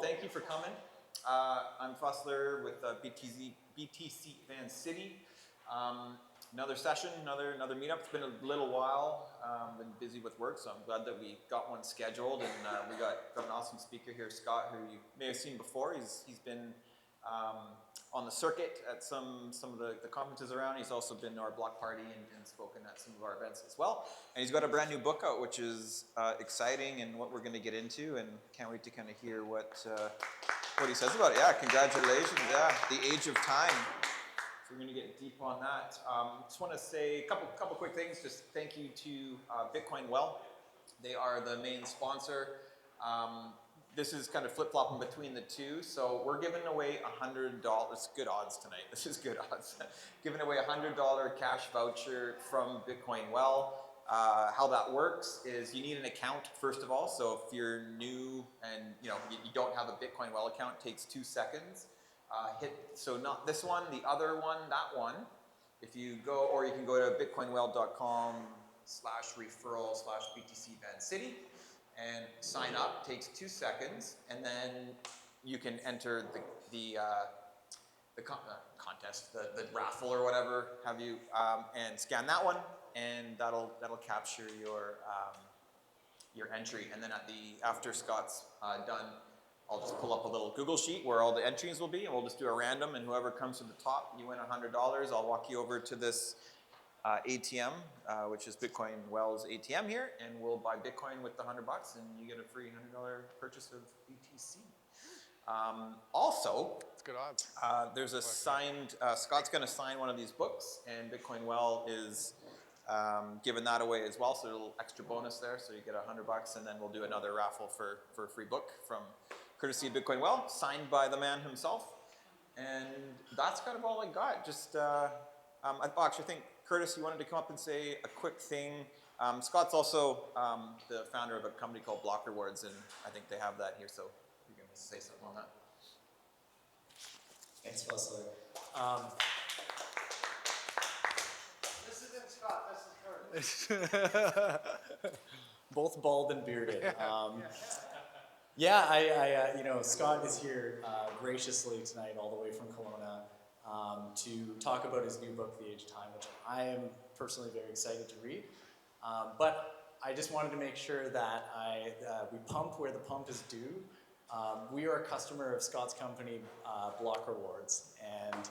thank you for coming. I'm Fussler with BTC Vancity. Another session, another meetup. It's been a little while. Been busy with work, so I'm glad that we got one scheduled. And we got an awesome speaker here, Scott, who you may have seen before. He's been on the circuit at some of the conferences around. He's also been to our block party and spoken at some of our events as well. And he's got a brand new book out, which is exciting and what we're going to get into. And can't wait to kind of hear what he says about it. Yeah, congratulations. Yeah, The Age of Time. So we're going to get deep on that. Just want to say a couple quick things. Just thank you to Bitcoin Well. They are the main sponsor. This is kind of flip-flopping between the two. So we're giving away $100. Good odds tonight. This is good odds. Giving away $100 cash voucher from Bitcoin Well. How that works is you need an account first of all. So if you're new and you don't have a Bitcoin Well account, it takes 2 seconds. So not this one, the other one, that one. If you go, or you can go to bitcoinwell.com/referral/BTC Vancity and sign up. Takes 2 seconds, and then you can enter the contest, the raffle or whatever have you, and scan that one, and that'll capture your entry. And then after Scott's done, I'll just pull up a little Google sheet where all the entries will be, and we'll just do a random, and whoever comes to the top, you win $100. I'll walk you over to this ATM, which is Bitcoin Well's ATM here, and we'll buy Bitcoin with the $100, and you get a free $100 purchase of BTC. Also, it's good odds. There's a signed, Scott's going to sign one of these books, and Bitcoin Well is giving that away as well, so a little extra bonus there, so you get $100, and then we'll do another raffle for a free book from courtesy of Bitcoin Well, signed by the man himself. And that's kind of all I got. Just, I actually think, Curtis, you wanted to come up and say a quick thing. Scott's also the founder of a company called Block Rewards, and I think they have that here, so you're going to say something on that. Thanks, Fussler. This isn't Scott, this is Curtis. Both bald and bearded. Scott is here graciously tonight, all the way from Kelowna, to talk about his new book, The Age of Time, which I am personally very excited to read. But I just wanted to make sure that we pump where the pump is due. We are a customer of Scott's company, Block Rewards, and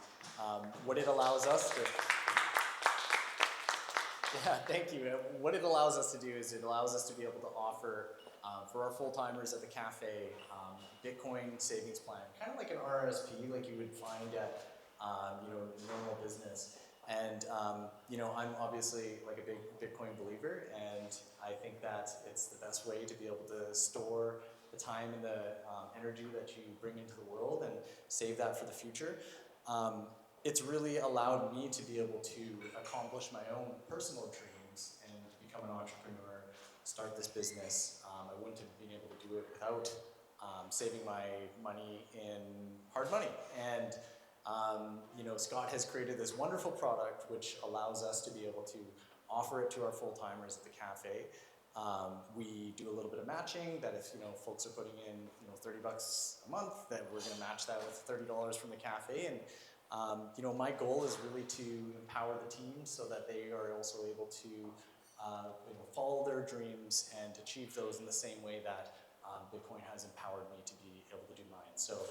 what it allows us to... Yeah, thank you. What it allows us to do is it allows us to be able to offer, for our full-timers at the cafe, Bitcoin savings plan, kind of like an RRSP, like you would find at normal business. And I'm obviously like a big Bitcoin believer, and I think that it's the best way to be able to store the time and the energy that you bring into the world and save that for the future. It's really allowed me to be able to accomplish my own personal dreams and become an entrepreneur, start this business. I wouldn't have been able to do it without saving my money in hard money. And Scott has created this wonderful product which allows us to be able to offer it to our full-timers at the cafe. We do a little bit of matching, that if folks are putting in $30 a month, that we're going to match that with $30 from the cafe. And my goal is really to empower the team so that they are also able to follow their dreams and achieve those in the same way that Bitcoin has empowered me to be able to do mine. So,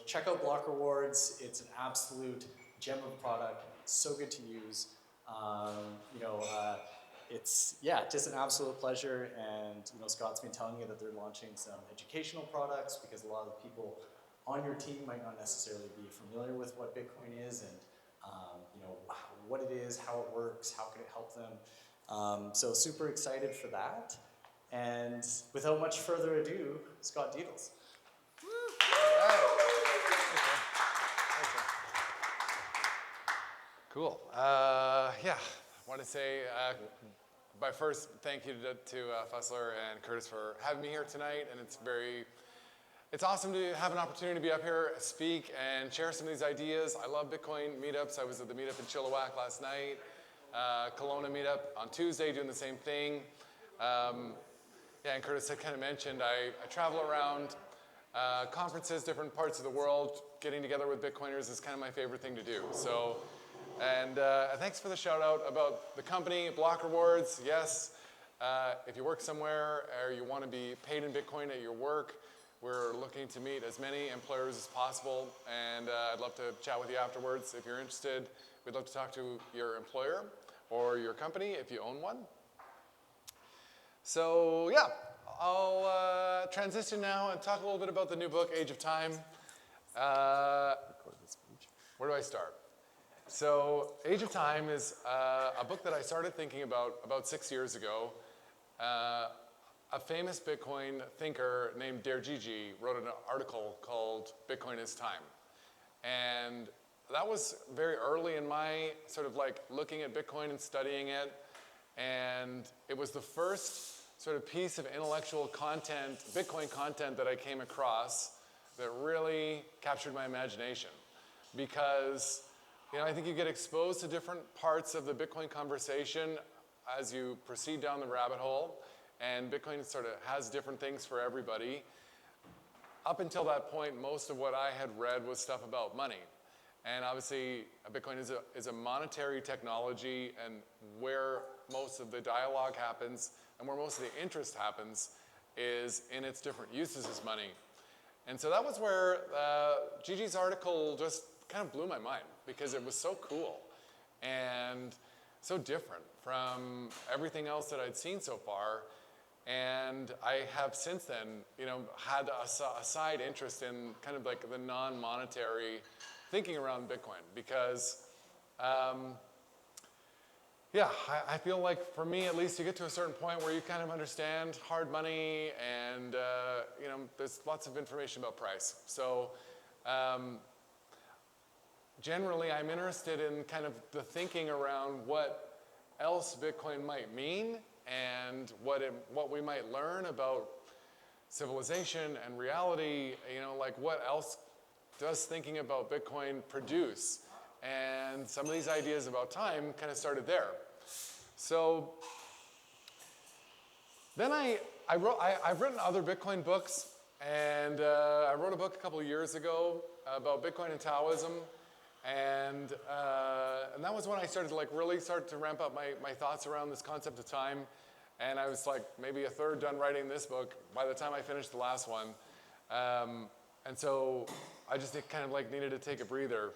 check out Block Rewards. It's an absolute gem of a product. So good to use. It's just an absolute pleasure. And Scott's been telling me that they're launching some educational products because a lot of the people on your team might not necessarily be familiar with what Bitcoin is and what it is, how it works, how can it help them. So super excited for that. And without much further ado, Scott Dedels. Cool. I want to say my first thank you to Fussler and Curtis for having me here tonight, and it's awesome to have an opportunity to be up here, speak, and share some of these ideas. I love Bitcoin meetups. I was at the meetup in Chilliwack last night, Kelowna meetup on Tuesday doing the same thing. And Curtis had kind of mentioned, I travel around conferences, different parts of the world, getting together with Bitcoiners is kind of my favorite thing to do. So, and thanks for the shout out about the company, Block Rewards. Yes, if you work somewhere or you want to be paid in Bitcoin at your work, we're looking to meet as many employers as possible, and I'd love to chat with you afterwards. If you're interested, we'd love to talk to your employer or your company if you own one. So yeah, I'll transition now and talk a little bit about the new book, Age of Time. Where do I start? So Age of Time is a book that I started thinking about 6 years ago. A famous Bitcoin thinker named Dedels wrote an article called Bitcoin is Time. And that was very early in my sort of like looking at Bitcoin and studying it. And it was the first sort of piece of intellectual content, Bitcoin content that I came across that really captured my imagination. Because, you know, I think you get exposed to different parts of the Bitcoin conversation as you proceed down the rabbit hole. And Bitcoin sort of has different things for everybody. Up until that point, most of what I had read was stuff about money. And obviously, Bitcoin is a monetary technology, and where most of the dialogue happens and where most of the interest happens is in its different uses as money. And so that was where Gigi's article just kind of blew my mind, because it was so cool and so different from everything else that I'd seen so far. And I have since then, you know, had a side interest in kind of like the non-monetary thinking around Bitcoin, because yeah, I feel like for me at least, you get to a certain point where you kind of understand hard money, and you know, there's lots of information about price. So generally, I'm interested in kind of the thinking around what else Bitcoin might mean, and what we might learn about civilization and reality. You know, like what else does thinking about Bitcoin produce? And some of these ideas about time kind of started there. So then I've written other Bitcoin books, and I wrote a book a couple of years ago about Bitcoin and Taoism, and that was when I started to like really start to ramp up my thoughts around this concept of time. And I was like maybe a third done writing this book by the time I finished the last one. And so I just kind of like needed to take a breather.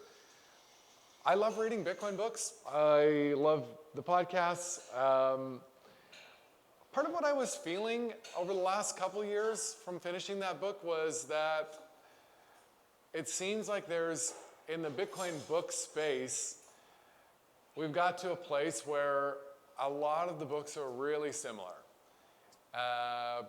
I love reading Bitcoin books. I love the podcasts. Part of what I was feeling over the last couple years from finishing that book was that it seems like there's, in the Bitcoin book space, we've got to a place where a lot of the books are really similar.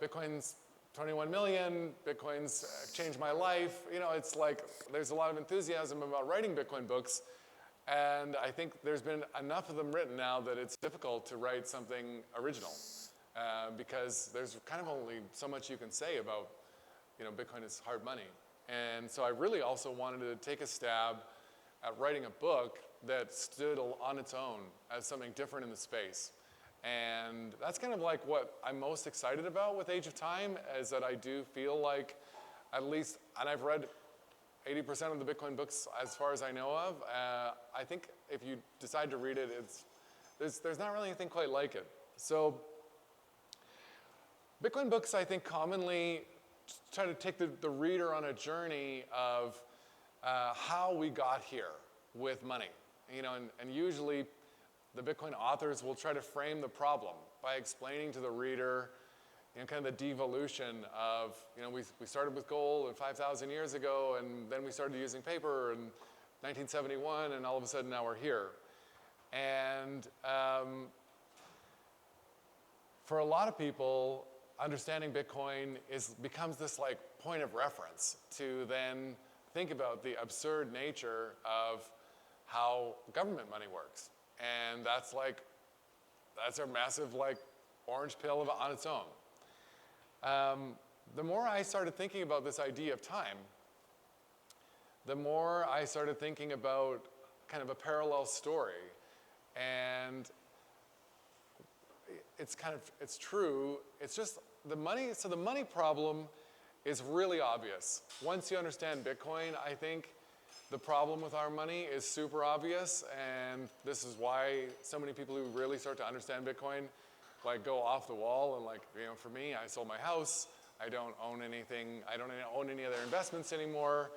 Bitcoin's 21 million, Bitcoin's changed my life. You know, it's like there's a lot of enthusiasm about writing Bitcoin books, and I think there's been enough of them written now that it's difficult to write something original, because there's kind of only so much you can say about, you know, Bitcoin is hard money. And so I really also wanted to take a stab at writing a book that stood on its own as something different in the space. And that's kind of like what I'm most excited about with Age of Time, is that I do feel like, at least, and I've read 80% of the Bitcoin books as far as I know of. I think if you decide to read it, there's not really anything quite like it. So Bitcoin books, I think, commonly try to take the reader on a journey of how we got here with money. You know, and usually the Bitcoin authors will try to frame the problem by explaining to the reader, you know, kind of the devolution of, you know, we started with gold 5,000 years ago, and then we started using paper in 1971, and all of a sudden now we're here. And for a lot of people, understanding Bitcoin becomes this like point of reference to then think about the absurd nature of how government money works. And that's a massive like orange pill on its own. The more I started thinking about this idea of time, the more I started thinking about kind of a parallel story. And it's true, it's just the money, so the money problem is really obvious. Once you understand Bitcoin, I think the problem with our money is super obvious, and this is why so many people who really start to understand Bitcoin like go off the wall. And like, you know, for me, I sold my house. I don't own anything. I don't own any other investments anymore.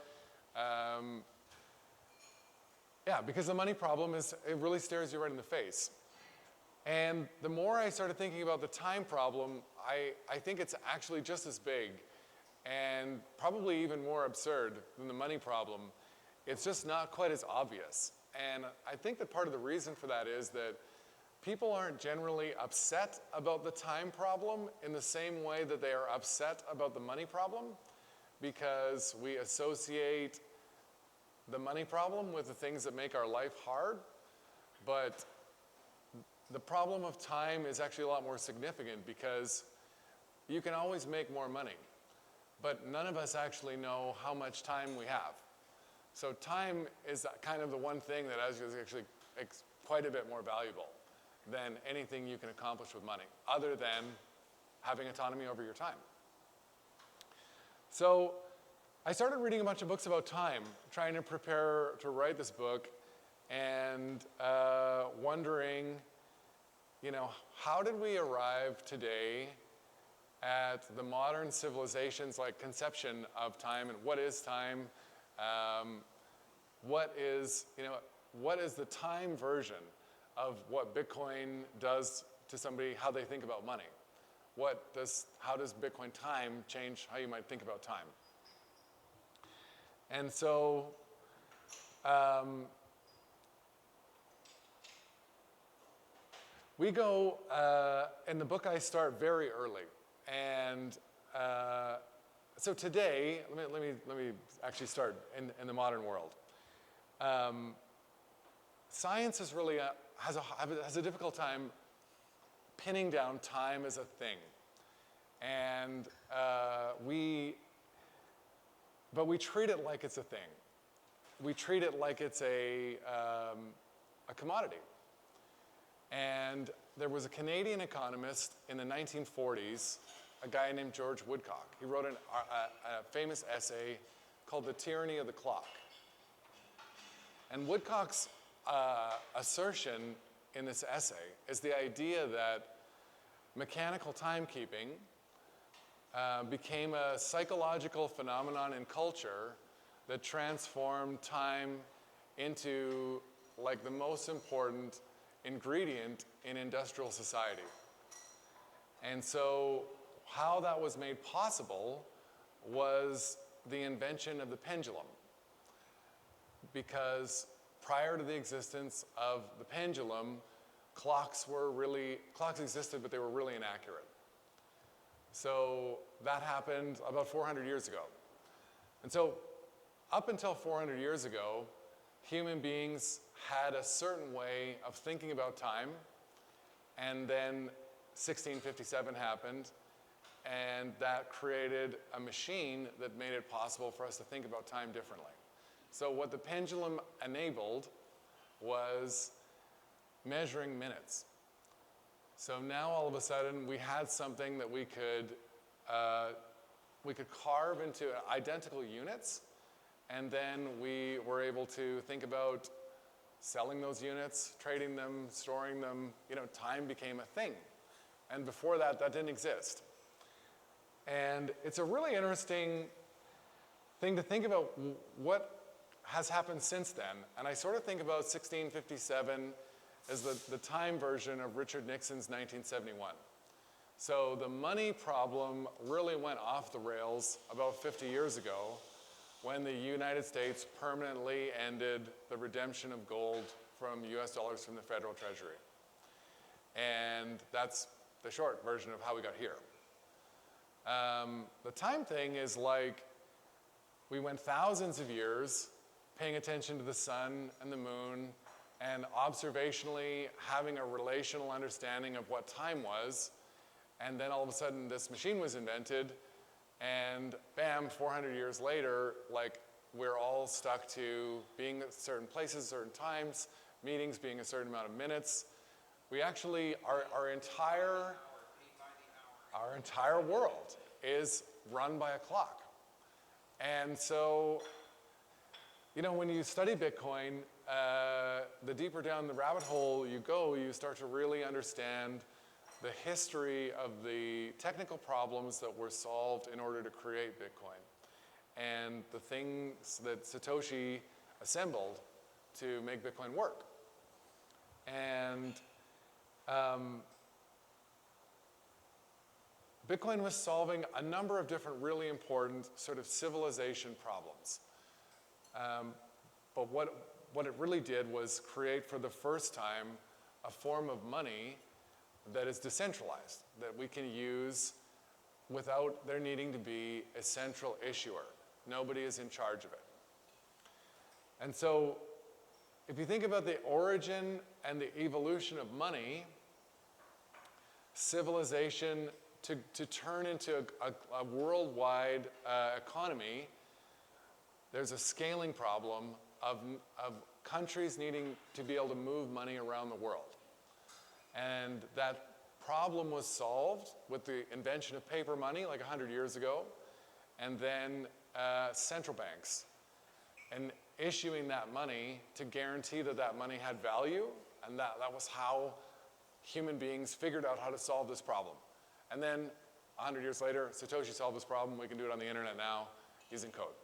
Yeah, because the money problem it really stares you right in the face. And the more I started thinking about the time problem, I think it's actually just as big and probably even more absurd than the money problem. It's just not quite as obvious. And I think that part of the reason for that is that people aren't generally upset about the time problem in the same way that they are upset about the money problem, because we associate the money problem with the things that make our life hard. But the problem of time is actually a lot more significant, because you can always make more money, but none of us actually know how much time we have. So time is kind of the one thing that is actually quite a bit more valuable than anything you can accomplish with money, other than having autonomy over your time. So I started reading a bunch of books about time, trying to prepare to write this book, and wondering, you know, how did we arrive today at the modern civilization's like conception of time, and what is time? What is the time version of what Bitcoin does to somebody, how they think about money? How does Bitcoin time change how you might think about time? And so, we go, in the book I start very early. And so today, let me actually start in the modern world. Science is really has a difficult time pinning down time as a thing. And but we treat it like it's a thing. We treat it like it's a commodity. And there was a Canadian economist in the 1940s, a guy named George Woodcock. He wrote a famous essay called The Tyranny of the Clock. And Woodcock's assertion in this essay is the idea that mechanical timekeeping became a psychological phenomenon in culture that transformed time into like the most important ingredient in industrial society. And so how that was made possible was the invention of the pendulum. Because prior to the existence of the pendulum, clocks existed, but they were really inaccurate. So that happened about 400 years ago. And so up until 400 years ago, human beings had a certain way of thinking about time, and then 1657 happened, and that created a machine that made it possible for us to think about time differently. So what the pendulum enabled was measuring minutes. So now all of a sudden we had something that we could carve into identical units, and then we were able to think about selling those units, trading them, storing them. You know, time became a thing. And before that, that didn't exist. And it's a really interesting thing to think about what has happened since then. And I sort of think about 1657 as the time version of Richard Nixon's 1971. So the money problem really went off the rails about 50 years ago when the United States permanently ended the redemption of gold from US dollars from the federal treasury. And that's the short version of how we got here. The time thing is like we went thousands of years paying attention to the sun and the moon and observationally having a relational understanding of what time was. And then all of a sudden this machine was invented, and bam, 400 years later, like we're all stuck to being at certain places, certain times, meetings being a certain amount of minutes. We actually, our entire world is run by a clock. And so, you know, when you study Bitcoin, the deeper down the rabbit hole you go, you start to really understand the history of the technical problems that were solved in order to create Bitcoin and the things that Satoshi assembled to make Bitcoin work. And Bitcoin was solving a number of different really important sort of civilization problems. But what it really did was create for the first time a form of money that is decentralized, that we can use without there needing to be a central issuer. Nobody is in charge of it. And so if you think about the origin and the evolution of money, civilization to turn into a worldwide economy, there's a scaling problem of countries needing to be able to move money around the world. And that problem was solved with the invention of paper money like 100 years ago, and then central banks, and issuing that money to guarantee that that money had value, and that was how human beings figured out how to solve this problem. And then 100 years later, Satoshi solved this problem. We can do it on the internet now using code.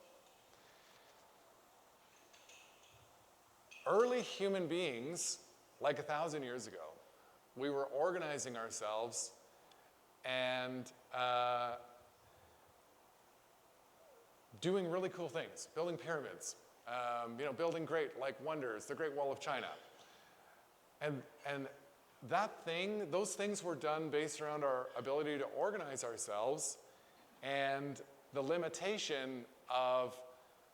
Early human beings, like 1,000 years ago, we were organizing ourselves and doing really cool things, building pyramids, you know, building great like wonders, the Great Wall of China. And that thing, those things were done based around our ability to organize ourselves, and the limitation of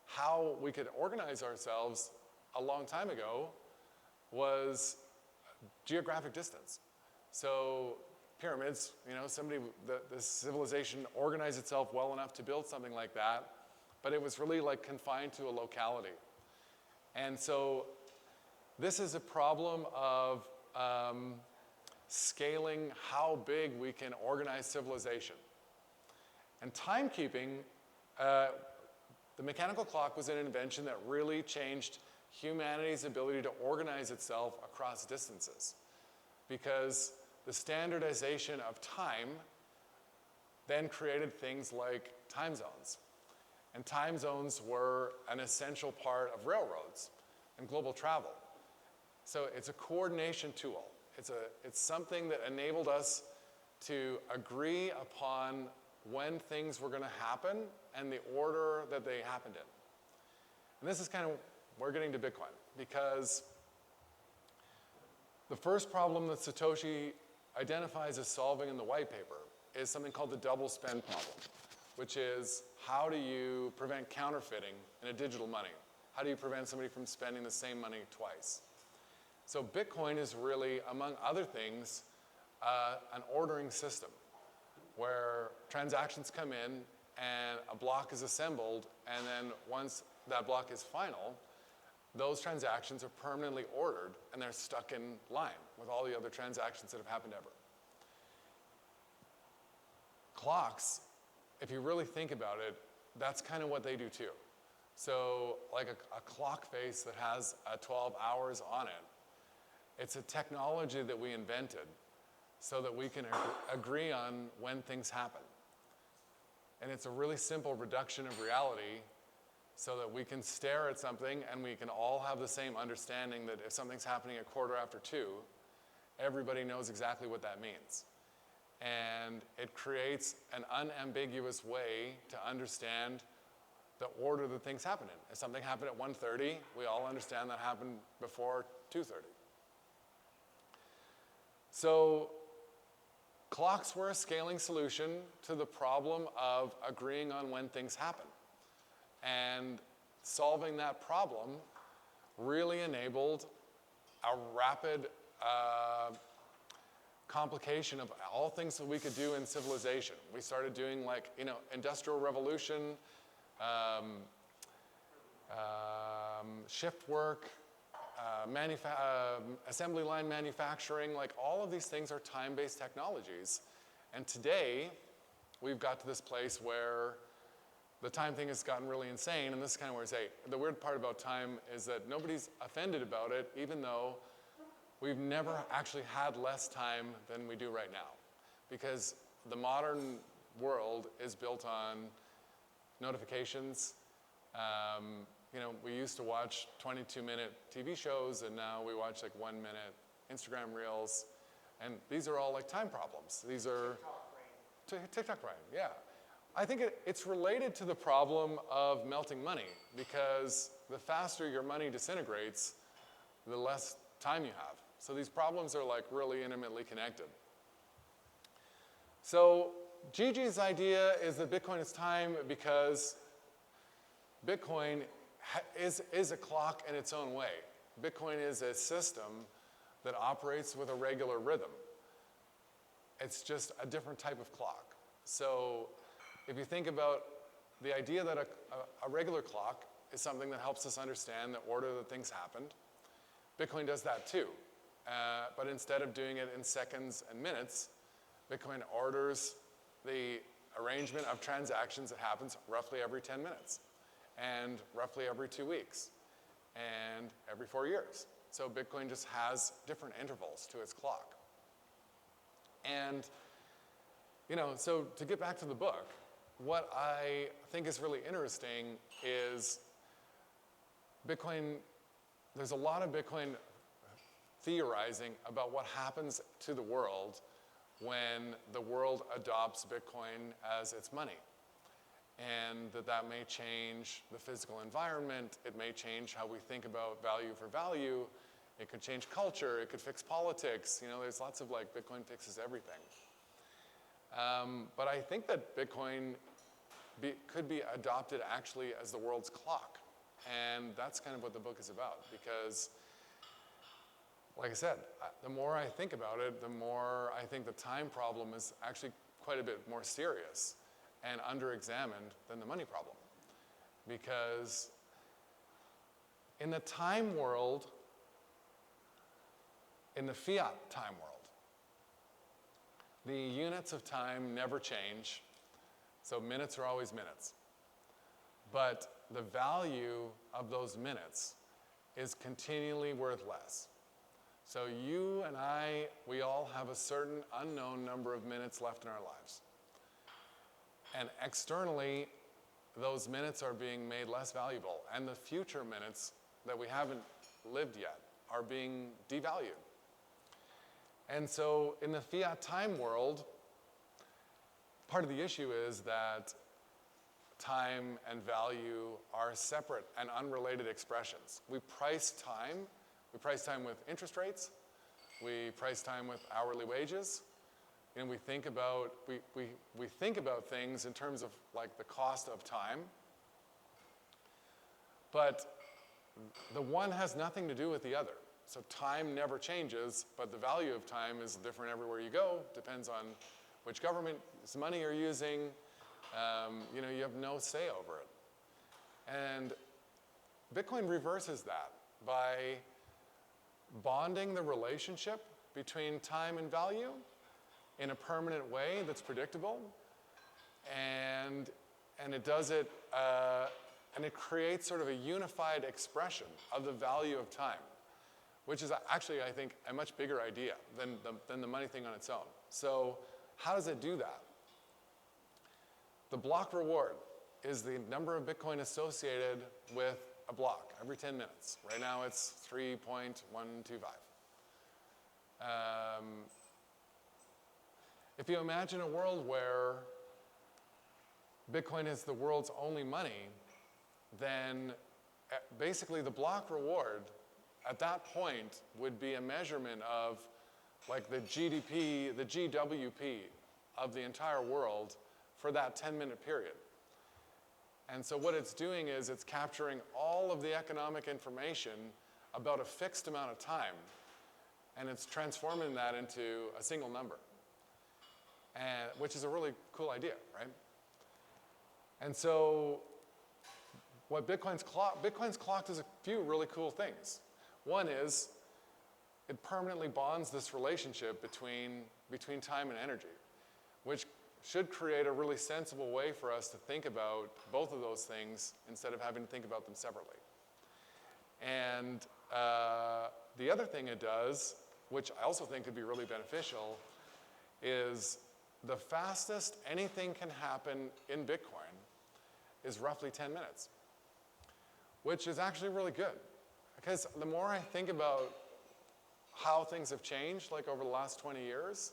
how we could organize ourselves a long time ago was geographic distance. So pyramids, you know, the civilization organized itself well enough to build something like that, but it was really like confined to a locality. And so this is a problem of scaling how big we can organize civilization. And timekeeping, the mechanical clock was an invention that really changed humanity's ability to organize itself across distances, because the standardization of time then created things like time zones. And time zones were an essential part of railroads and global travel. So it's a coordination tool. It's something that enabled us to agree upon when things were going to happen and the order that they happened in. And this is kind of, we're getting to Bitcoin, because the first problem that Satoshi identifies as solving in the white paper is something called the double spend problem, which is how do you prevent counterfeiting in a digital money? How do you prevent somebody from spending the same money twice? So Bitcoin is really, among other things, an ordering system where transactions come in and a block is assembled, and then once that block is final, those transactions are permanently ordered and they're stuck in line with all the other transactions that have happened ever. Clocks, if you really think about it, that's kind of what they do too. So like a clock face that has 12 hours on it, it's a technology that we invented so that we can agree on when things happen. And it's a really simple reduction of reality so that we can stare at something and we can all have the same understanding that if something's happening at 2:15, everybody knows exactly what that means. And it creates an unambiguous way to understand the order that things happen in. If something happened at 1:30, we all understand that happened before 2:30. So clocks were a scaling solution to the problem of agreeing on when things happen. And solving that problem really enabled a rapid complication of all things that we could do in civilization. We started doing like, you know, industrial revolution, shift work, assembly line manufacturing, like all of these things are time-based technologies. And today, we've got to this place where the time thing has gotten really insane, and this is kind of where I say, the weird part about time is that nobody's offended about it, even though we've never actually had less time than we do right now. Because the modern world is built on notifications. You know, we used to watch 22-minute TV shows, and now we watch like 1-minute Instagram reels, and these are all like time problems. These are TikTok brain, yeah. I think it's related to the problem of melting money, because the faster your money disintegrates, the less time you have. So these problems are like really intimately connected. So Gigi's idea is that Bitcoin is time because Bitcoin is a clock in its own way. Bitcoin is a system that operates with a regular rhythm. It's just a different type of clock. So if you think about the idea that a regular clock is something that helps us understand the order that things happened, Bitcoin does that too. But instead of doing it in seconds and minutes, Bitcoin orders the arrangement of transactions that happens roughly every 10 minutes, and roughly every 2 weeks, and every 4 years. So Bitcoin just has different intervals to its clock. And, you know, so to get back to the book, what I think is really interesting is Bitcoin, there's a lot of Bitcoin theorizing about what happens to the world when the world adopts Bitcoin as its money. And that may change the physical environment, it may change how we think about value for value, it could change culture, it could fix politics, you know, there's lots of like, Bitcoin fixes everything. But I think that Bitcoin could be adopted actually as the world's clock. And that's kind of what the book is about, because like I said, the more I think about it, the more I think the time problem is actually quite a bit more serious and under-examined than the money problem. Because in the time world, in the fiat time world, the units of time never change, so minutes are always minutes. But the value of those minutes is continually worth less. So you and I, we all have a certain unknown number of minutes left in our lives. And externally, those minutes are being made less valuable, and the future minutes that we haven't lived yet are being devalued. And so in the fiat time world, part of the issue is that time and value are separate and unrelated expressions. We price time with interest rates, we price time with hourly wages, and we think about things in terms of like the cost of time. But the one has nothing to do with the other. So time never changes, but the value of time is different everywhere you go. Depends on which government's money you're using. You know, you have no say over it. And Bitcoin reverses that by bonding the relationship between time and value in a permanent way that's predictable. And it does it, and it creates sort of a unified expression of the value of time, which is actually, I think, a much bigger idea than the money thing on its own. So how does it do that? The block reward is the number of Bitcoin associated with a block every 10 minutes. Right now it's 3.125. If you imagine a world where Bitcoin is the world's only money, then basically the block reward at that point would be a measurement of like the GDP, the GWP of the entire world for that 10-minute period. And so what it's doing is it's capturing all of the economic information about a fixed amount of time, and it's transforming that into a single number, which is a really cool idea, right? And so what Bitcoin's clock does a few really cool things. One is it permanently bonds this relationship between time and energy, which should create a really sensible way for us to think about both of those things instead of having to think about them separately. And the other thing it does, which I also think could be really beneficial, is the fastest anything can happen in Bitcoin is roughly 10 minutes, which is actually really good. Because the more I think about how things have changed, like over the last 20 years,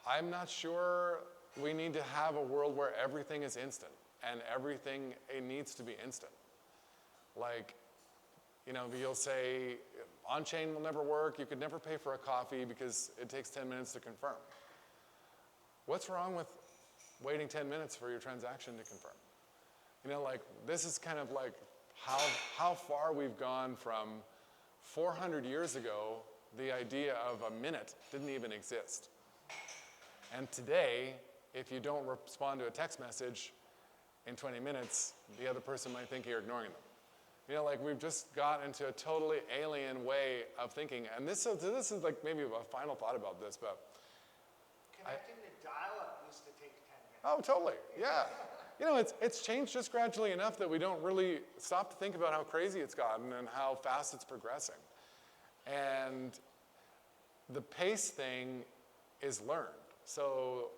I'm not sure we need to have a world where everything is instant and everything it needs to be instant. Like, you know, you'll say on-chain will never work, you could never pay for a coffee because it takes 10 minutes to confirm. What's wrong with waiting 10 minutes for your transaction to confirm? You know, like, this is kind of like how far we've gone from 400 years ago, the idea of a minute didn't even exist. And today, if you don't respond to a text message in 20 minutes, the other person might think you're ignoring them. You know, like, we've just got into a totally alien way of thinking. And this is like maybe a final thought about this, but Connecting the dial-up used to take 10 minutes. oh, totally, yeah. You know, it's changed just gradually enough that we don't really stop to think about how crazy it's gotten and how fast it's progressing. And the pace thing is learned. So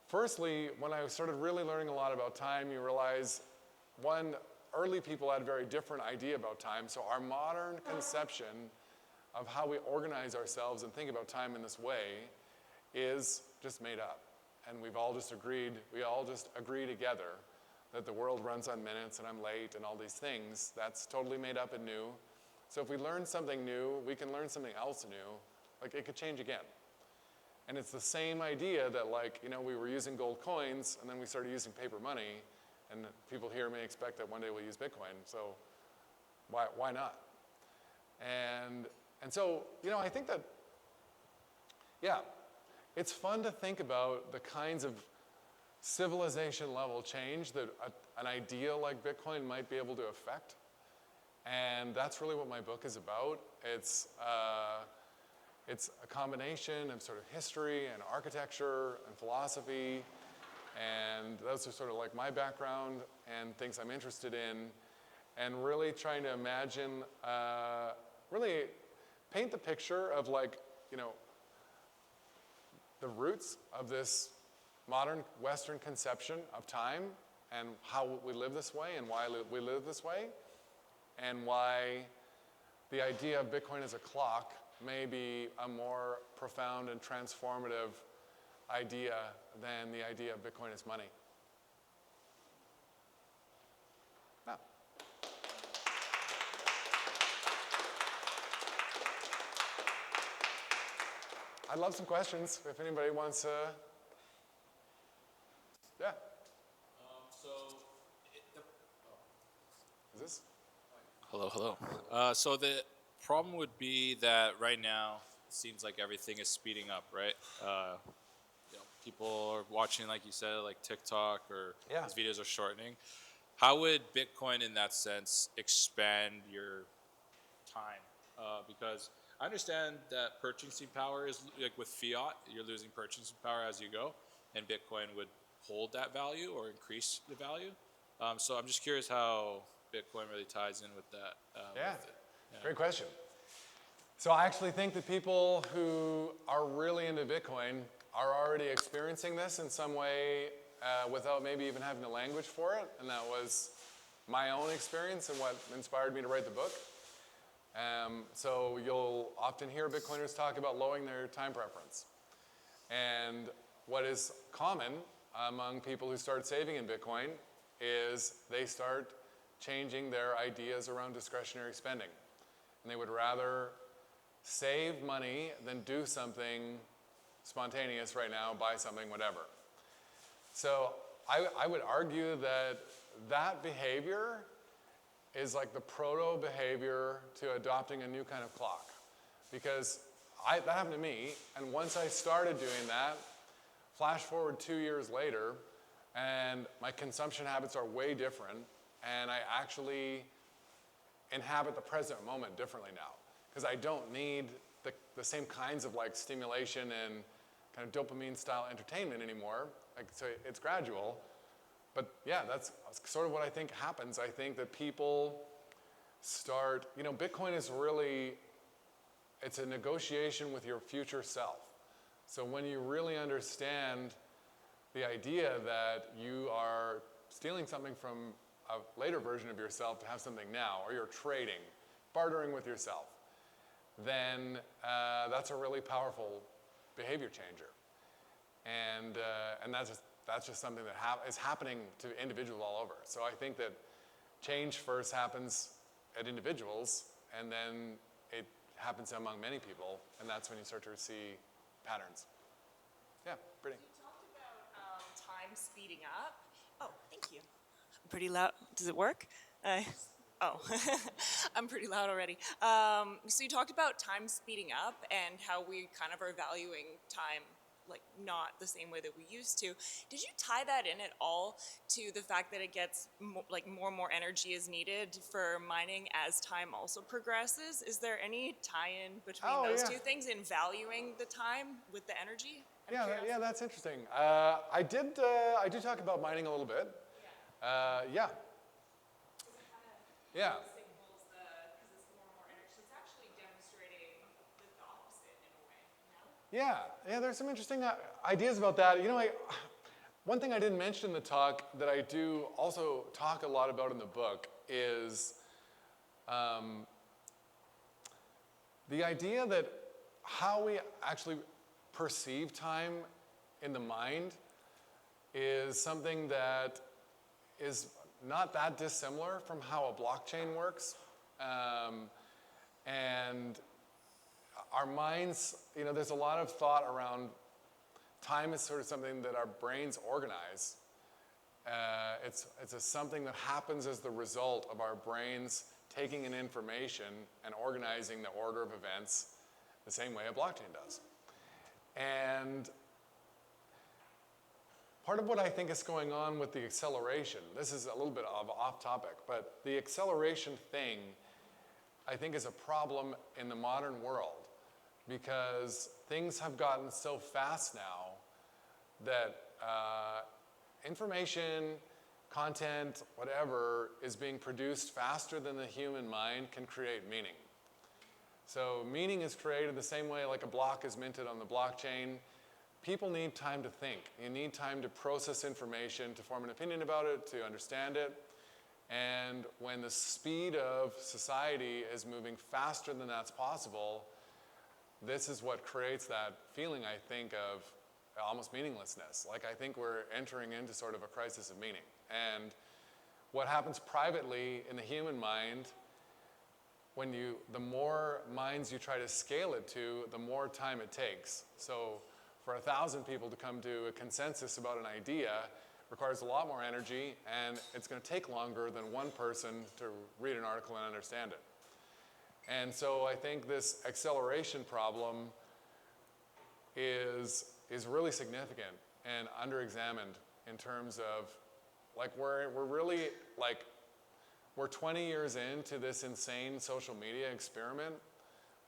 firstly, when I started really learning a lot about time, you realize, one, early people had a very different idea about time. So our modern conception of how we organize ourselves and think about time in this way is just made up. And we all just agree together that the world runs on minutes and I'm late and all these things. That's totally made up and new. So if we learn something new, we can learn something else new. Like, it could change again. And it's the same idea that, like, you know, we were using gold coins and then we started using paper money, and people here may expect that one day we'll use Bitcoin. So why not? And so, you know, I think that, yeah, it's fun to think about the kinds of civilization level change that an idea like Bitcoin might be able to affect. And that's really what my book is about. It's a combination of sort of history and architecture and philosophy, and those are sort of like my background and things I'm interested in, and really trying to imagine, really paint the picture of, like, you know, the roots of this modern Western conception of time and how we live this way and why we live this way, and why the idea of Bitcoin as a clock may be a more profound and transformative idea than the idea of Bitcoin as money. Yeah. I'd love some questions if anybody wants to. Yeah. Is this? Hello, hello. So the problem would be that right now it seems like everything is speeding up, right? You know, people are watching, like you said, like TikTok, or Yeah. these videos are shortening. How would Bitcoin, in that sense, expand your time? Because I understand that purchasing power is, like with fiat, you're losing purchasing power as you go, and Bitcoin would hold that value or increase the value. So I'm just curious how Bitcoin really ties in with that. Yeah. With it. Yeah. Great question. So I actually think that people who are really into Bitcoin are already experiencing this in some way without maybe even having a language for it. And that was my own experience and what inspired me to write the book. So you'll often hear Bitcoiners talk about lowering their time preference. And what is common among people who start saving in Bitcoin is they start changing their ideas around discretionary spending. And they would rather save money than do something spontaneous right now, buy something, whatever. So I would argue that that behavior is like the proto behavior to adopting a new kind of clock. Because that happened to me, and once I started doing that, flash forward 2 years later, and my consumption habits are way different, and I actually inhabit the present moment differently now. Because I don't need the same kinds of like stimulation and kind of dopamine style entertainment anymore. Like, so it's gradual. But yeah, that's sort of what I think happens. I think that people start, Bitcoin is really, it's a negotiation with your future self. So when you really understand the idea that you are stealing something from a later version of yourself to have something now, or you're trading, bartering with yourself, then that's a really powerful behavior changer. And that's just something that is happening to individuals all over. So I think that change first happens at individuals, and then it happens among many people, and that's when you start to see patterns. Yeah, Brittany. You talked about time speeding up. Oh, thank you. I'm pretty loud. Does it work? Oh, I'm pretty loud already. So you talked about time speeding up and how we kind of are valuing time like not the same way that we used to. Did you tie that in at all to the fact that it gets more and more energy is needed for mining as time also progresses? Is there any tie-in between those two things in valuing the time with the energy? Yeah, that's interesting. I do talk about mining a little bit. Yeah. Yeah. Signals because it's more and more energy. It's actually demonstrating the opposite in a way. Yeah, there's some interesting ideas about that. One thing I didn't mention in the talk that I do also talk a lot about in the book is the idea that how we actually perceive time in the mind is something that is not that dissimilar from how a blockchain works. And our minds, there's a lot of thought around time is sort of something that our brains organize. It's something that happens as the result of our brains taking in information and organizing the order of events the same way a blockchain does. And part of what I think is going on with the acceleration, this is a little bit of off topic, but the acceleration thing I think is a problem in the modern world because things have gotten so fast now that information, content, whatever, is being produced faster than the human mind can create meaning. So meaning is created the same way like a block is minted on the blockchain. People need time to think. You need time to process information, to form an opinion about it, to understand it. And when the speed of society is moving faster than that's possible, this is what creates that feeling, I think, of almost meaninglessness. Like I think we're entering into sort of a crisis of meaning. And what happens privately in the human mind, the more minds you try to scale it to, the more time it takes. So for 1,000 people to come to a consensus about an idea requires a lot more energy, and it's going to take longer than one person to read an article and understand it. And so I think this acceleration problem is really significant and underexamined in terms of, like, we're really, like, we're 20 years into this insane social media experiment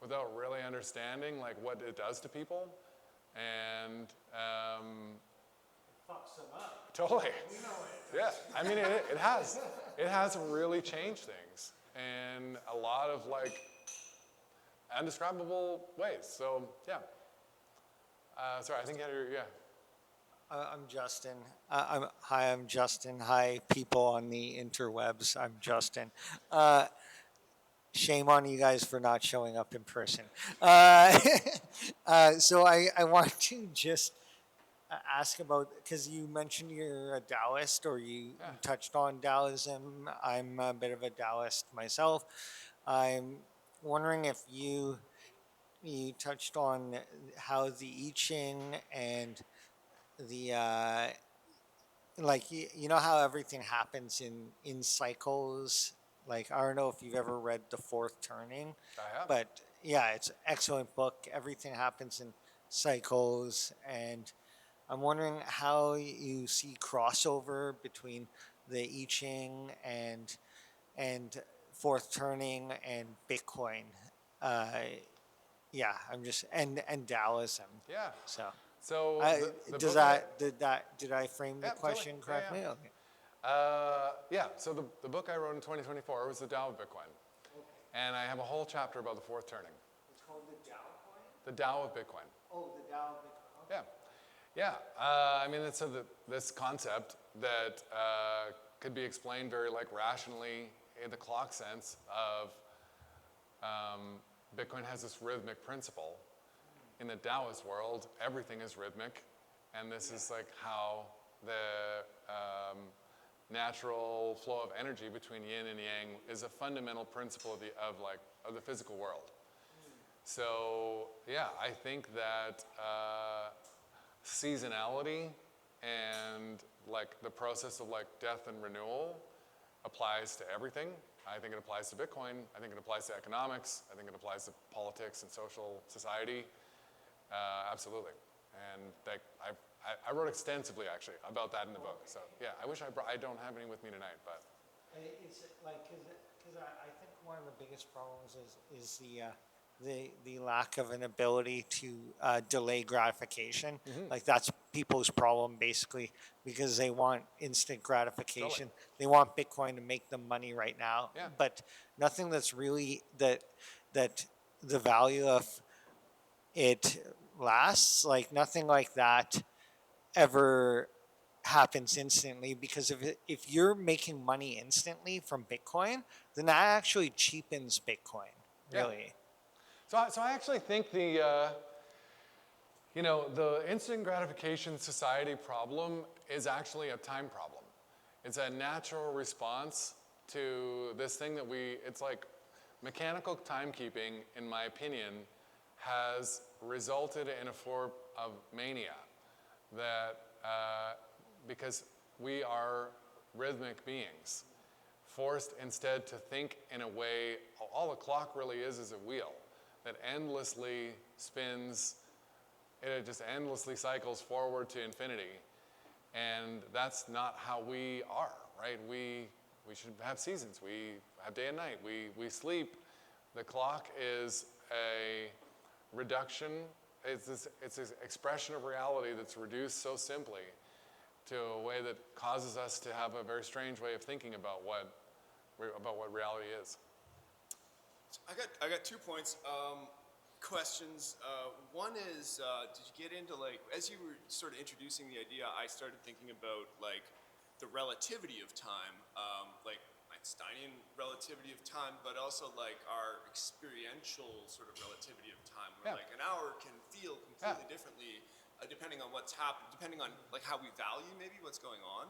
without really understanding, like, what it does to people. And Fucks them up. totally. We know it. Yeah, I mean, it has really changed things in a lot of like undescribable ways. So yeah. Sorry, I think you had your, I'm Justin. I'm Justin. Hi, people on the interwebs. I'm Justin. Shame on you guys for not showing up in person. So I want to just ask about, because you mentioned you're a Taoist, or you touched on Taoism. I'm a bit of a Taoist myself. I'm wondering if you touched on how the I Ching and the like you know how everything happens in cycles. Like, I don't know if you've ever read The Fourth Turning, I have. but yeah, it's an excellent book. Everything happens in cycles, and I'm wondering how you see crossover between the I Ching and Fourth Turning and Bitcoin. Yeah, I'm just and Taoism. Yeah. So So the does book did I frame the Yeah, totally. question Yeah, correctly? yeah. Okay. So the book I wrote in 2024 was The Tao of Bitcoin. And I have a whole chapter about the fourth turning. It's called the Dow coin? The Tao of Bitcoin. Oh, the Dow Bitcoin. Yeah. Yeah. I mean, it's this concept that could be explained very like rationally in the clock sense of Bitcoin has this rhythmic principle. In the Taoist world, everything is rhythmic. And this is like how the natural flow of energy between yin and yang is a fundamental principle of the physical world. So yeah, I think that seasonality and like the process of like death and renewal applies to everything. I think it applies to Bitcoin. I think it applies to economics. I think it applies to politics and social society. Absolutely. And like I wrote extensively actually about that in the book. So yeah, I wish I don't have any with me tonight, but. It's like because I think one of the biggest problems is the lack of an ability to delay gratification. Like that's people's problem basically because they want instant gratification. They want Bitcoin to make them money right now. Yeah. But nothing that's really that the value of it lasts. Like nothing like that ever happens instantly because if you're making money instantly from Bitcoin, then that actually cheapens Bitcoin. Yeah. Really. So I actually think the instant gratification society problem is actually a time problem. It's a natural response to this thing that it's like mechanical timekeeping, in my opinion, has resulted in a form of mania that because we are rhythmic beings, forced instead to think in a way, all the clock really is a wheel that endlessly spins, it just endlessly cycles forward to infinity. And that's not how we are, right? We should have seasons. We have day and night. We sleep. The clock is a reduction. It's this expression of reality that's reduced so simply to a way that causes us to have a very strange way of thinking about what reality is. I got 2 points. Questions. One is, did you get into like, as you were sort of introducing the idea, I started thinking about like the relativity of time, like Einsteinian relativity of time, but also like our experiential sort of relativity of time, where like an hour can feel completely differently depending on what's happened, depending on like how we value maybe what's going on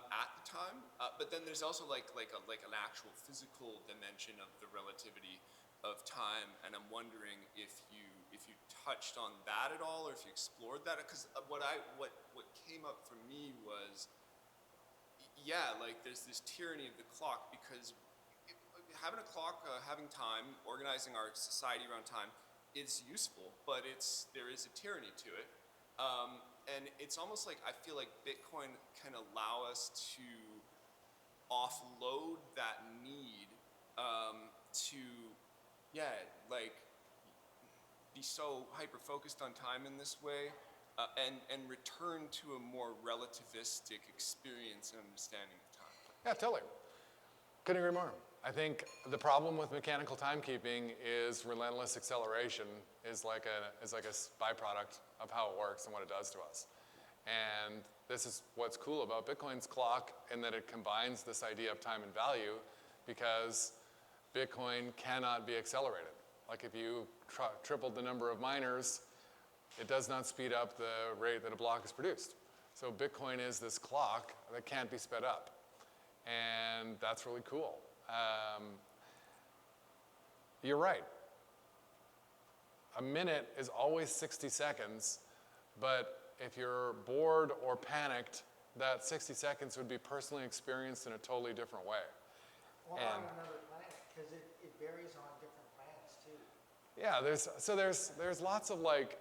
at the time. But then there's also like an actual physical dimension of the relativity of time, and I'm wondering if you touched on that at all, or if you explored that, because what came up for me was, like there's this tyranny of the clock, because having a clock, having time, organizing our society around time is useful, but there is a tyranny to it, and it's almost like I feel like Bitcoin can allow us to offload that need to like be so hyper-focused on time in this way, and return to a more relativistic experience and understanding of time. Yeah, totally. Couldn't agree more. I think the problem with mechanical timekeeping is relentless acceleration is like a byproduct of how it works and what it does to us. And this is what's cool about Bitcoin's clock, in that it combines this idea of time and value, because Bitcoin cannot be accelerated. Like if you tripled the number of miners, it does not speed up the rate that a block is produced. So Bitcoin is this clock that can't be sped up. And that's really cool. You're right. A minute is always 60 seconds, but if you're bored or panicked, that 60 seconds would be personally experienced in a totally different way. Or on another planet, because it varies on different planets too. Yeah, there's lots of like,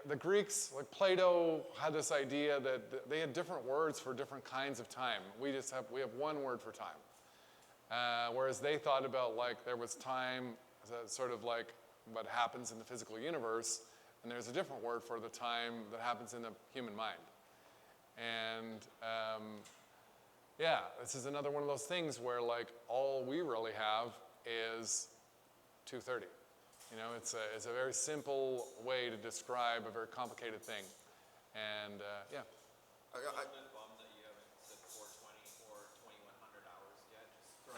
the Greeks, like Plato had this idea that they had different words for different kinds of time. We have one word for time. Whereas they thought about like there was time, sort of like what happens in the physical universe, And there's a different word for the time that happens in the human mind. And yeah, this is another one of those things where like all we really have is 2:30. You know, it's a very simple way to describe a very complicated thing. And yeah. I'm a little bit bummed that you haven't said 420 or 2100 hours yet. Just throwing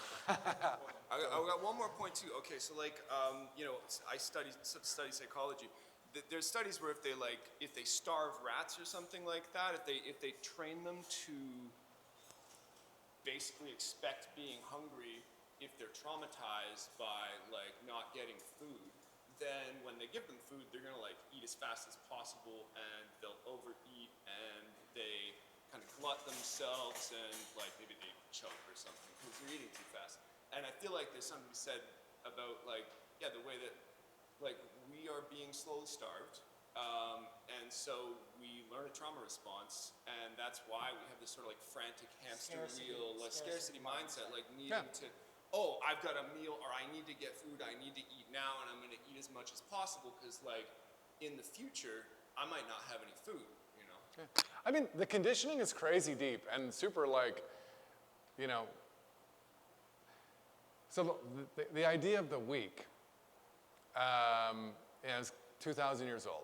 I got one more point too. Okay, so like, you know, I study psychology. There's studies where if they starve rats or something like that, if they train them to basically expect being hungry if they're traumatized by like not getting food, then when they give them food, they're gonna like eat as fast as possible, and they'll overeat, and they kind of glut themselves, and like maybe they choke or something because they're eating too fast. And I feel like there's something to be said about like, yeah, the way that like we are being slowly starved, and so we learn a trauma response, and that's why we have this sort of like frantic hamster wheel, like scarcity mindset, like needing to, oh, I've got a meal, or I need to get food, I need to eat now, and I'm going to eat as much as possible because like in the future I might not have any food, you know. Yeah. I mean, the conditioning is crazy deep and super like, you know. So the idea of the week is 2,000 years old.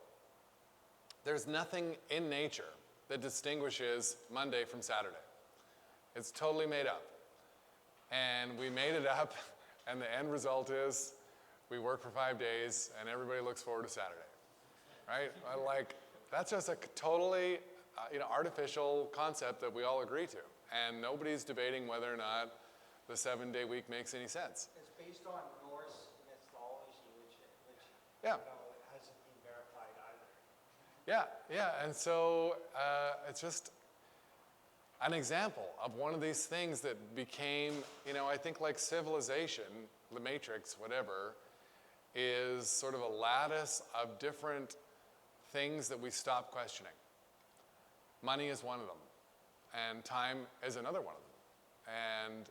There's nothing in nature that distinguishes Monday from Saturday. It's totally made up. And we made it up, and the end result is we work for 5 days, and everybody looks forward to Saturday, right? Like, that's just a totally artificial concept that we all agree to. And nobody's debating whether or not the 7-day week makes any sense. It's based on Norse mythology, which Yeah. hasn't been verified either. Yeah, and so it's just an example of one of these things that became, I think like civilization, the Matrix, whatever, is sort of a lattice of different things that we stop questioning. Money is one of them, and time is another one of them,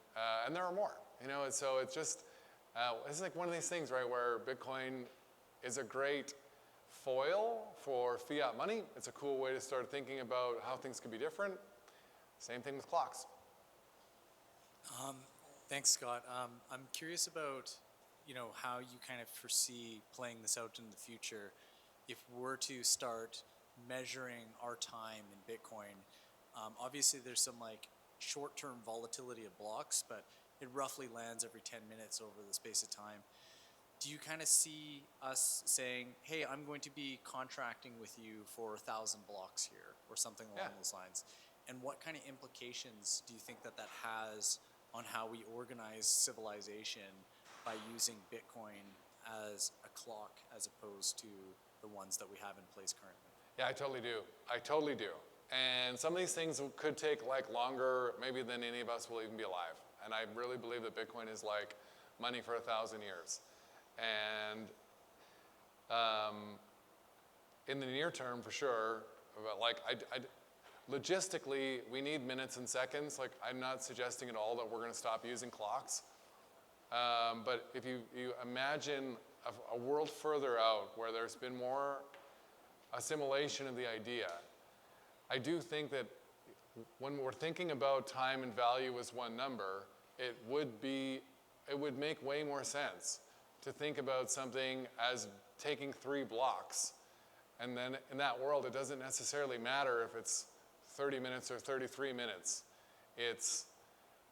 and there are more. And so it's just it's like one of these things, right, where Bitcoin is a great foil for fiat money. It's a cool way to start thinking about how things can be different. Same thing with clocks. Thanks, Scott. I'm curious about, how you kind of foresee playing this out in the future. If we're to start measuring our time in Bitcoin, obviously there's some like short-term volatility of blocks, but it roughly lands every 10 minutes over the space of time. Do you kind of see us saying, hey, I'm going to be contracting with you for 1,000 blocks here, or something along those lines? And what kind of implications do you think that has on how we organize civilization by using Bitcoin as a clock as opposed to the ones that we have in place currently? Yeah, I totally do. And some of these things could take like longer maybe than any of us will even be alive. And I really believe that Bitcoin is like money for 1,000 years. And in the near term, for sure, but like logistically, we need minutes and seconds. Like, I'm not suggesting at all that we're going to stop using clocks. But if you imagine a world further out where there's been more assimilation of the idea, I do think that when we're thinking about time and value as one number, it would make way more sense to think about something as taking 3 blocks. And then in that world, it doesn't necessarily matter if it's 30 minutes or 33 minutes.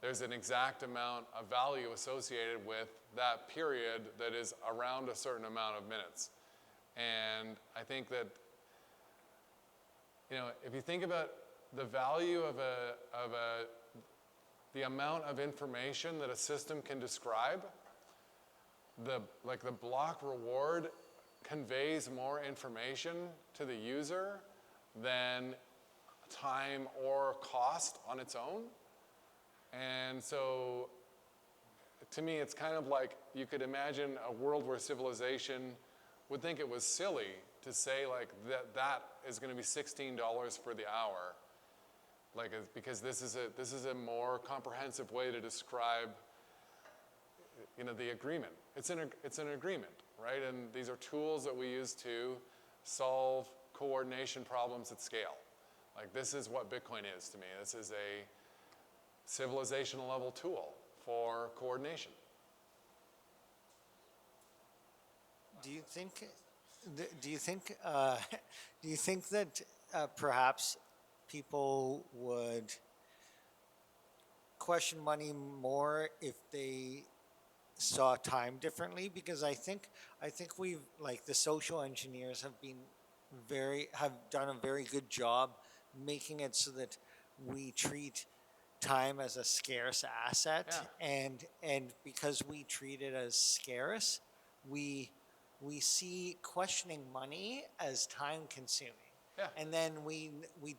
There's an exact amount of value associated with that period that is around a certain amount of minutes. And I think that, if you think about the value of the amount of information that a system can describe, the block reward conveys more information to the user than time or cost on its own. And so to me, it's kind of like you could imagine a world where civilization would think it was silly to say like that is going to be $16 for the hour, like because this is a more comprehensive way to describe the agreement. It's an agreement, right? And these are tools that we use to solve coordination problems at scale. Like this is what Bitcoin is to me. This is a civilizational level tool for coordination. Do you think? Do you think? Do you think that perhaps people would question money more if they saw time differently? Because I think we've like the social engineers have done a very good job making it so that we treat time as a scarce asset, and because we treat it as scarce, we see questioning money as time consuming. Yeah. And then we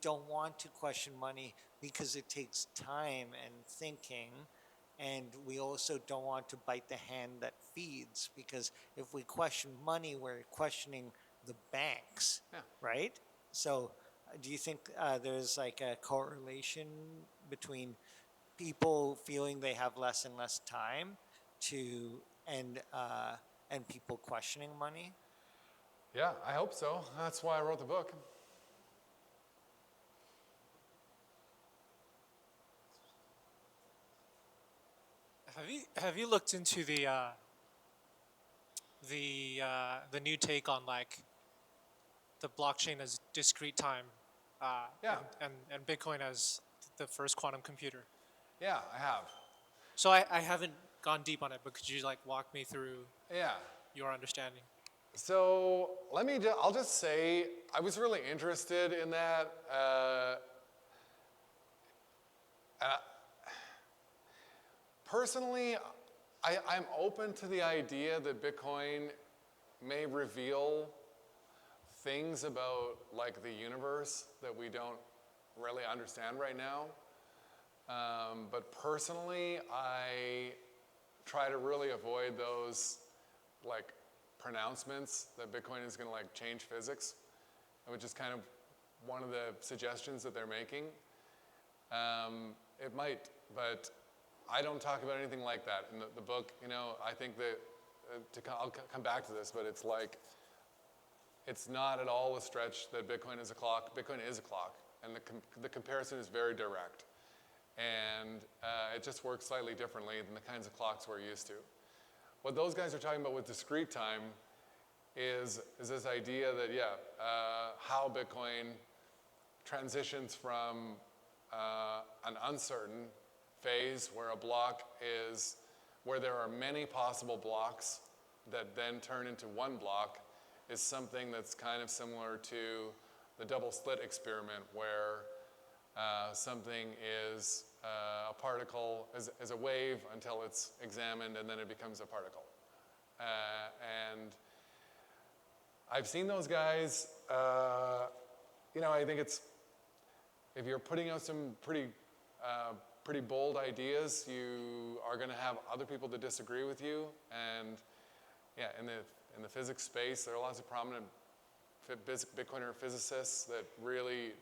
don't want to question money because it takes time and thinking, and we also don't want to bite the hand that feeds, because if we question money, we're questioning the banks, right? So do you think there's like a correlation between people feeling they have less and less time to and people questioning money? Yeah, I hope so. That's why I wrote the book. Have you looked into the new take on like the blockchain as discrete time, and Bitcoin as the first quantum computer? Yeah, I have. So I haven't gone deep on it, but could you like walk me through your understanding? So I'll just say I was really interested in that. Personally, I'm open to the idea that Bitcoin may reveal things about like the universe that we don't really understand right now. But personally, I try to really avoid those like pronouncements that Bitcoin is going to like change physics, which is kind of one of the suggestions that they're making. It might, but I don't talk about anything like that in the book. You know, I think that I'll come back to this, but it's like it's not at all a stretch that Bitcoin is a clock. Bitcoin is a clock, and the comparison is very direct, and it just works slightly differently than the kinds of clocks we're used to. What those guys are talking about with discrete time is this idea that how Bitcoin transitions from an uncertain phase where a block is where there are many possible blocks that then turn into one block is something that's kind of similar to the double slit experiment, where something is a particle is a wave until it's examined, and then it becomes a particle. And I've seen those guys. I think it's if you're putting out some pretty bold ideas, you are going to have other people that disagree with you. And in the physics space, there are lots of prominent Bitcoiner physicists that really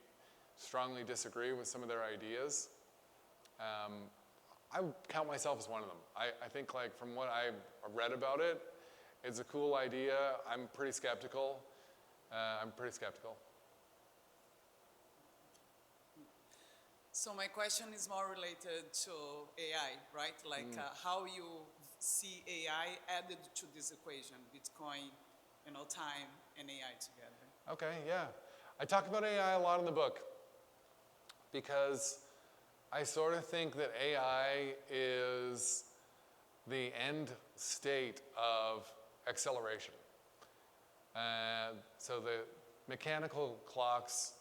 strongly disagree with some of their ideas. I would count myself as one of them. I think, like, from what I've read about it, it's a cool idea. I'm pretty skeptical. So my question is more related to AI, right? Like how you see AI added to this equation, Bitcoin, time and AI together. Okay, yeah. I talk about AI a lot in the book because I sort of think that AI is the end state of acceleration. So the mechanical clocks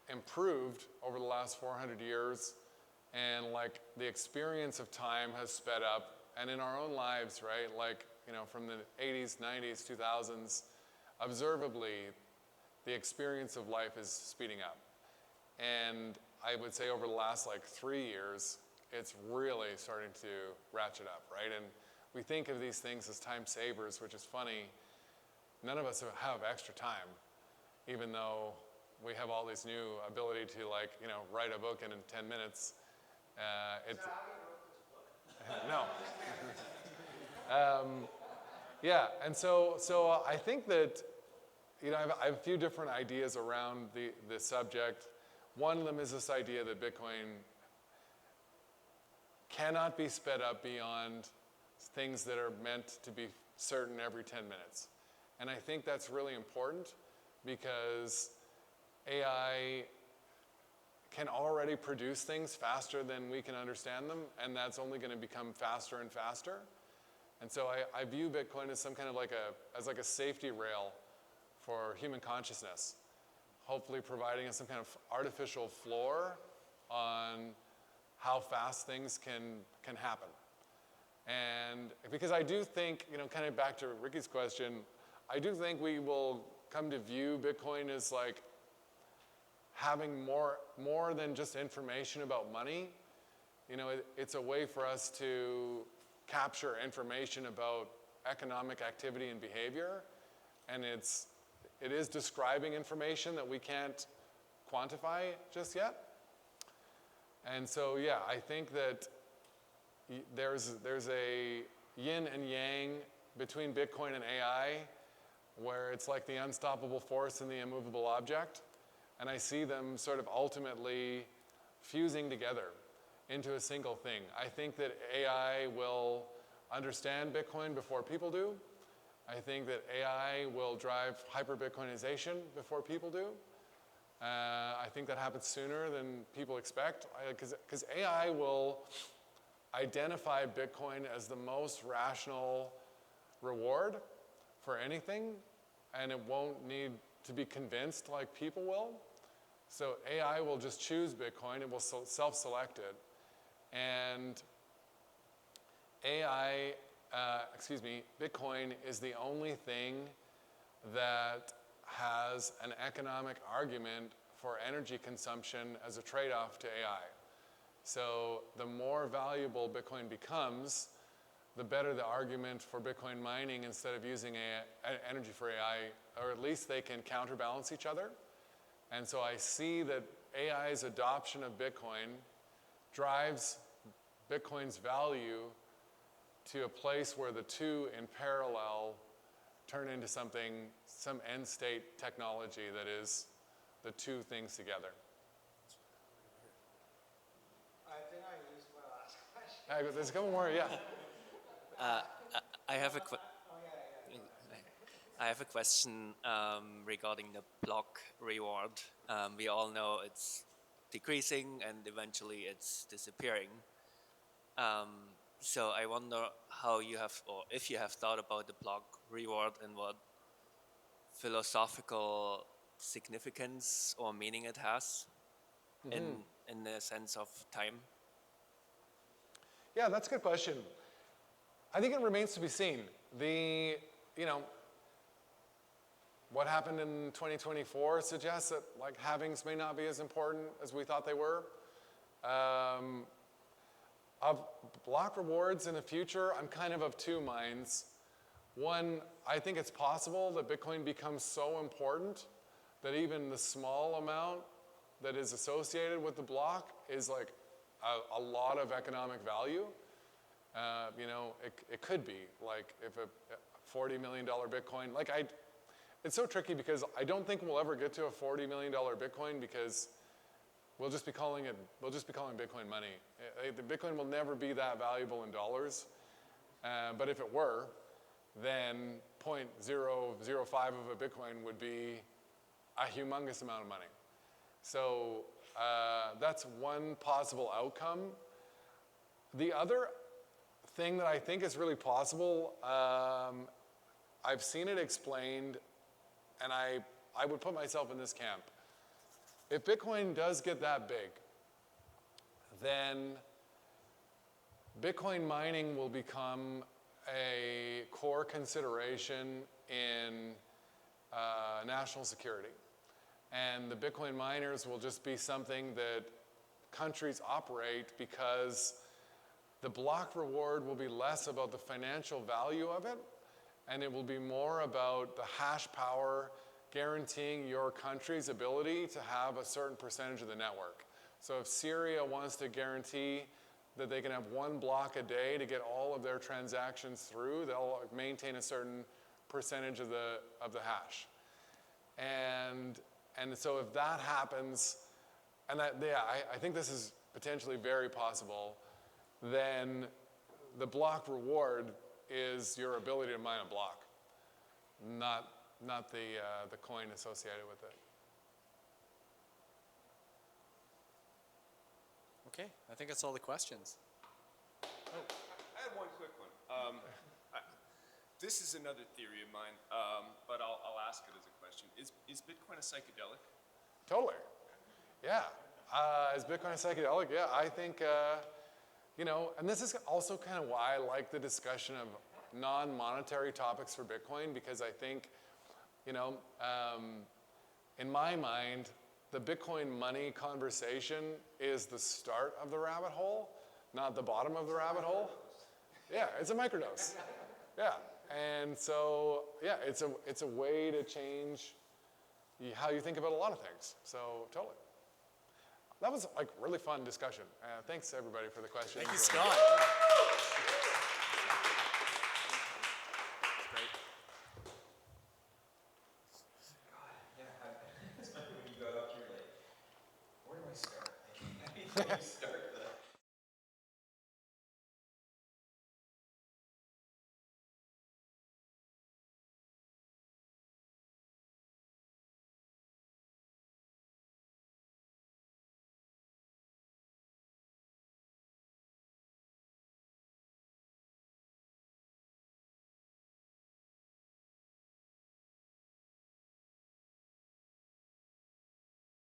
improved over the last 400 years, and like the experience of time has sped up, and in our own lives, right? Like, from the 80s, 90s, 2000s, observably, the experience of life is speeding up. And I would say over the last 3 years, it's really starting to ratchet up, right? And we think of these things as time savers, which is funny. None of us have extra time, even though we have all this new ability to write a book in 10 minutes. It's no. Yeah, and so I think that I have a few different ideas around the subject. One of them is this idea that Bitcoin cannot be sped up beyond things that are meant to be certain every 10 minutes. And I think that's really important because AI can already produce things faster than we can understand them, and that's only going to become faster and faster. And so I view Bitcoin as some kind of like a safety rail for human consciousness, hopefully providing us some kind of artificial floor on how fast things can happen. And because I do think, kind of back to Ricky's question, I do think we will come to view Bitcoin as like having more than just information about money. It's a way for us to capture information about economic activity and behavior, and it is describing information that we can't quantify just yet. And so, yeah, I think that there's a yin and yang between Bitcoin and AI, where it's like the unstoppable force and the immovable object. And I see them sort of ultimately fusing together into a single thing. I think that AI will understand Bitcoin before people do. I think that AI will drive hyper-Bitcoinization before people do. I think that happens sooner than people expect, because AI will identify Bitcoin as the most rational reward for anything, and it won't need to be convinced like people will. So AI will just choose Bitcoin, it will self-select it, and Bitcoin is the only thing that has an economic argument for energy consumption as a trade-off to AI. So the more valuable Bitcoin becomes, the better the argument for Bitcoin mining instead of using energy for AI, or at least they can counterbalance each other. And so I see that AI's adoption of Bitcoin drives Bitcoin's value to a place where the two in parallel turn into some end state technology that is the two things together. I think I used my last question. There's a couple more, yeah. I have a question regarding the block reward. We all know it's decreasing and eventually it's disappearing. So I wonder how you have, or if you have thought about the block reward and what philosophical significance or meaning it has in the sense of time. Yeah, that's a good question. I think it remains to be seen. What happened in 2024 suggests that halvings may not be as important as we thought they were. Of block rewards in the future, I'm kind of two minds. One, I think it's possible that Bitcoin becomes so important that even the small amount that is associated with the block is like a lot of economic value. It could be like if a $40 million Bitcoin, it's so tricky because I don't think we'll ever get to a $40 million Bitcoin because we'll just be calling Bitcoin money. The Bitcoin will never be that valuable in dollars. But if it were, then 0.005 of a Bitcoin would be a humongous amount of money. So that's one possible outcome. The other thing that I think is really possible, I've seen it explained, and I would put myself in this camp. If Bitcoin does get that big, then Bitcoin mining will become a core consideration in national security. And the Bitcoin miners will just be something that countries operate because the block reward will be less about the financial value of it, and it will be more about the hash power guaranteeing your country's ability to have a certain percentage of the network. So if Syria wants to guarantee that they can have one block a day to get all of their transactions through, they'll maintain a certain percentage of the hash. And so if that happens, and I think this is potentially very possible, then the block reward is your ability to mine a block, not the coin associated with it. Okay, I think that's all the questions. I had one quick one. This is another theory of mine, but I'll ask it as a question. Is Bitcoin a psychedelic? Totally. Yeah. Is Bitcoin a psychedelic? Yeah, I think, and this is also kind of why I like the discussion of non-monetary topics for Bitcoin, because I think, in my mind, the Bitcoin money conversation is the start of the rabbit hole, not the bottom of the rabbit hole. Yeah, it's a microdose. Yeah, and so, yeah, it's a way to change how you think about a lot of things. So, totally. That was like really fun discussion. Thanks everybody for the questions. Thank you, Scott.